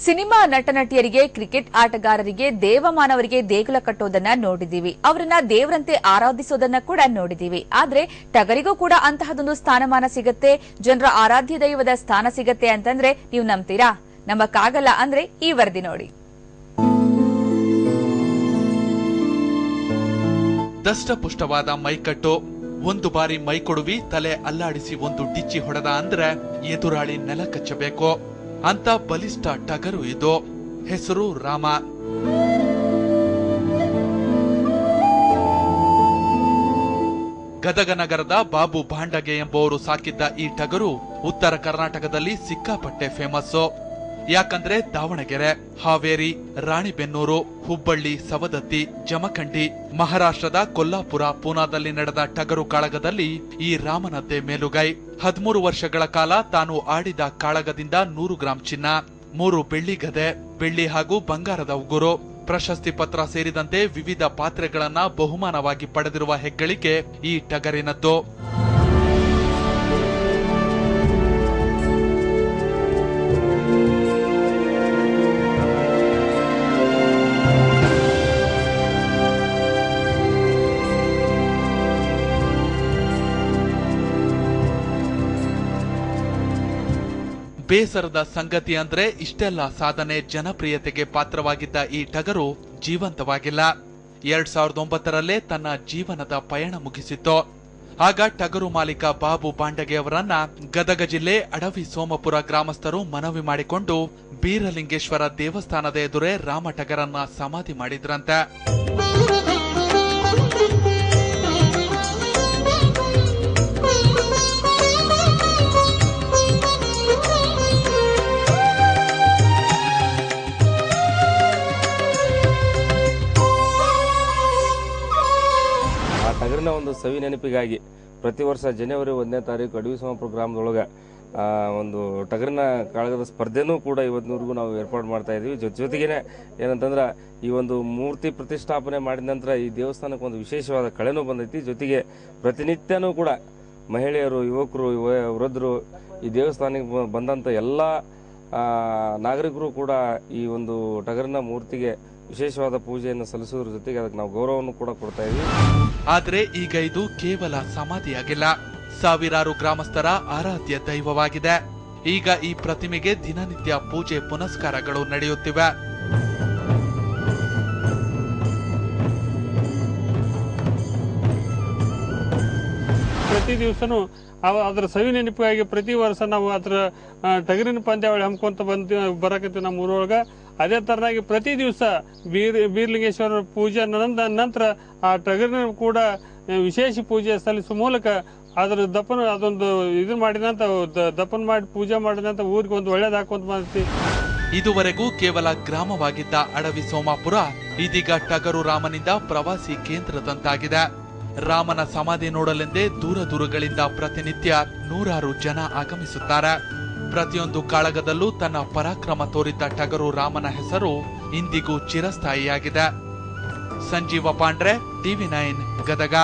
Cinema ನಟನಟಿಯರಿಗೆ, cricket ಆಟಗಾರರಿಗೆ, ದೇವಮಾನವರಿಗೆ ದೇಗುಲ ಕಟ್ಟೋದನ್ನ ನೋಡಿದೀವಿ. ಅವರನ್ನ ದೇವರಂತೆ ಆರಾಧಿಸೋದನ್ನ ಕೂಡ ನೋಡಿದೀವಿ. ಆದ್ರೆ ಟಗರಿಗೂ ಕೂಡ ಅಂತಹದೊಂದು ಸ್ಥಾನಮಾನ ಸಿಗುತ್ತೆ, ಜನರ ಆರಾಧ್ಯ ದೈವದ ಸ್ಥಾನ ಸಿಗುತ್ತೆ ಅಂತಂದ್ರೆ ನೀವು ನಂಬ್ತೀರಾ? ನಂಬಕ್ಕಾಗಲ್ಲ ಅಂದ್ರೆ ಈ ವರದಿ ನೋಡಿ. ದಷ್ಟಪುಷ್ಟವಾದ ಮೈಕಟ್ಟು, ಒಂದು ಬಾರಿ ಮೈ ಕೊಡುವಿ ತಲೆ ಅಲ್ಲಾಡಿಸಿ ಒಂದು ಡಿಚ್ಚಿ ಹೊಡೆದ ಅಂದ್ರೆ ಎದುರಾಳಿ ನೆಲ ಕಚ್ಚಬೇಕು ಅಂತ ಬಲಿಷ್ಠ ಟಗರು ಇದು. ಹೆಸರು ರಾಮ. ಗದಗ ನಗರದ ಬಾಬು ಭಾಂಡಗೆ ಎಂಬುವರು ಸಾಕಿದ್ದ ಈ ಟಗರು ಉತ್ತರ ಕರ್ನಾಟಕದಲ್ಲಿ ಸಿಕ್ಕಾಪಟ್ಟೆ ಫೇಮಸ್ಸು. ಯಾಕಂದ್ರೆ ದಾವಣಗೆರೆ, ಹಾವೇರಿ, ರಾಣಿಬೆನ್ನೂರು, ಹುಬ್ಬಳ್ಳಿ, ಸವದತ್ತಿ, ಜಮಖಂಡಿ, ಮಹಾರಾಷ್ಟ್ರದ ಕೊಲ್ಲಾಪುರ, ಪೂನಾದಲ್ಲಿ ನಡೆದ ಟಗರು ಕಾಳಗದಲ್ಲಿ ಈ ರಾಮನದ್ದೇ ಮೇಲುಗೈ. 13 ವರ್ಷಗಳ ಕಾಲ ತಾನು ಆಡಿದ ಕಾಳಗದಿಂದ 100 ಗ್ರಾಂ ಚಿನ್ನ, 3 ಬೆಳ್ಳಿ ಗದೆ, ಬೆಳ್ಳಿ ಹಾಗೂ ಬಂಗಾರದ ಉಗುರು, ಪ್ರಶಸ್ತಿ ಪತ್ರ ಸೇರಿದಂತೆ ವಿವಿಧ ಪಾತ್ರೆಗಳನ್ನ ಬಹುಮಾನವಾಗಿ ಪಡೆದಿರುವ ಹೆಗ್ಗಳಿಕೆ ಈ ಟಗರಿನದ್ದು. ಬೇಸರದ ಸಂಗತಿ ಅಂದ್ರೆ ಇಷ್ಟೆಲ್ಲ ಸಾಧನೆ, ಜನಪ್ರಿಯತೆಗೆ ಪಾತ್ರವಾಗಿದ್ದ ಈ ಟಗರು ಜೀವಂತವಾಗಿಲ್ಲ. 2009ರಲ್ಲೇ ತನ್ನ ಜೀವನದ ಪಯಣ ಮುಗಿಸಿತ್ತು. ಆಗ ಟಗರು ಮಾಲೀಕ ಬಾಬು ಬಾಂಡಗೆ ಅವರನ್ನ ಗದಗ ಜಿಲ್ಲೆ ಅಡವಿ ಸೋಮಪುರ ಗ್ರಾಮಸ್ಥರು ಮನವಿ ಮಾಡಿಕೊಂಡು ಬೀರಲಿಂಗೇಶ್ವರ ದೇವಸ್ಥಾನದ ಎದುರೇ ರಾಮ ಟಗರನ್ನ ಸಮಾಧಿ ಮಾಡಿದ್ರಂತೆ. ಟಗರಿನ ಒಂದು ಸವಿ ನೆನಪಿಗಾಗಿ ಪ್ರತಿ ವರ್ಷ ಜನವರಿ 1ನೇ ತಾರೀಕು ಅಡವಿ ಸೋಮಪುರ ಗ್ರಾಮದೊಳಗೆ ಒಂದು ಟಗರಿನ ಕಾಳಗದ ಸ್ಪರ್ಧೆನೂ ಕೂಡ ಇವತ್ತಿನವರೆಗೂ ನಾವು ಏರ್ಪಾಡು ಮಾಡ್ತಾ ಇದೀವಿ. ಜೊತೆಗೇನೆ ಏನಂತಂದ್ರೆ ಈ ಒಂದು ಮೂರ್ತಿ ಪ್ರತಿಷ್ಠಾಪನೆ ಮಾಡಿದ ನಂತರ ಈ ದೇವಸ್ಥಾನಕ್ಕೆ ಒಂದು ವಿಶೇಷವಾದ ಕಳೆನೂ ಬಂದೈತಿ. ಜೊತೆಗೆ ಪ್ರತಿನಿತ್ಯನೂ ಕೂಡ ಮಹಿಳೆಯರು, ಯುವಕರು, ವೃದ್ಧರು ಈ ದೇವಸ್ಥಾನಕ್ಕೆ ಬಂದಂತ ಎಲ್ಲ ನಾಗರಿಕರು ಕೂಡ ಈ ಒಂದು ಟಗರಿನ ಮೂರ್ತಿಗೆ ವಿಶೇಷವಾದ ಪೂಜೆಯನ್ನು ಸಲ್ಲಿಸುವುದರ ಜೊತೆಗೆ ಅದಕ್ಕೆ ನಾವು ಗೌರವವನ್ನು ಕೂಡ ಕೊಡ್ತಾ ಇದ್ದೀವಿ. ಆದ್ರೆ ಈಗ ಇದು ಕೇವಲ ಸಮಾಧಿಯಾಗಿಲ್ಲ, ಸಾವಿರಾರು ಗ್ರಾಮಸ್ಥರ ಆರಾಧ್ಯ ದೈವವಾಗಿದೆ. ಈಗ ಈ ಪ್ರತಿಮೆಗೆ ದಿನನಿತ್ಯ ಪೂಜೆ ಪುನಸ್ಕಾರಗಳು ನಡೆಯುತ್ತಿವೆ. ಪ್ರತಿ ದಿವಸನೂ ಅದರ ಸವಿ ನೆನಪಿಗಾಗಿ ಪ್ರತಿ ವರ್ಷ ನಾವು ಅದರ ಟಗರಿನ ಪಂದ್ಯಾವಳಿ ಹಮ್ಕೊಂತ ಬರಕತ್ತೀವಿ ನಮ್ಮ ಊರೊಳಗ. ಅದೇ ತರನಾಗಿ ಪ್ರತಿ ದಿವಸ ಬೀರಲಿಂಗೇಶ್ವರ ಪೂಜೆ ನಂತರ ಆ ಟಗರಿನ ಕೂಡ ವಿಶೇಷ ಪೂಜೆ ಸಲ್ಲಿಸುವ ಮೂಲಕ ಅದರ ದಪ್ಪನ ಅದೊಂದು ಇದು ಮಾಡಿದಂತ ದಪ್ಪನ ಮಾಡಿ ಪೂಜೆ ಮಾಡಿದಂತ ಊರಿಗೆ ಒಂದು ಒಳ್ಳೇದು ಹಾಕುವಂತ ಮಾಡ್ತೀವಿ. ಇದುವರೆಗೂ ಕೇವಲ ಗ್ರಾಮವಾಗಿದ್ದ ಅಡವಿ ಸೋಮಾಪುರ ಇದೀಗ ಟಗರು ರಾಮನಿಂದ ಪ್ರವಾಸಿ ಕೇಂದ್ರದಂತಾಗಿದೆ. ರಾಮನ ಸಮಾಧಿ ನೋಡಲೆಂದೇ ದೂರಗಳಿಂದ ಪ್ರತಿನಿತ್ಯ ನೂರಾರು ಜನ ಆಗಮಿಸುತ್ತಾರೆ. ಪ್ರತಿಯೊಂದು ಕಾಳಗದಲ್ಲೂ ತನ್ನ ಪರಾಕ್ರಮ ತೋರಿದ್ದ ಟಗರು ರಾಮನ ಹೆಸರು ಇಂದಿಗೂ ಚಿರಸ್ಥಾಯಿಯಾಗಿದೆ. ಸಂಜೀವ ಪಾಂಡ್ರೆ, TV9 ಗದಗ.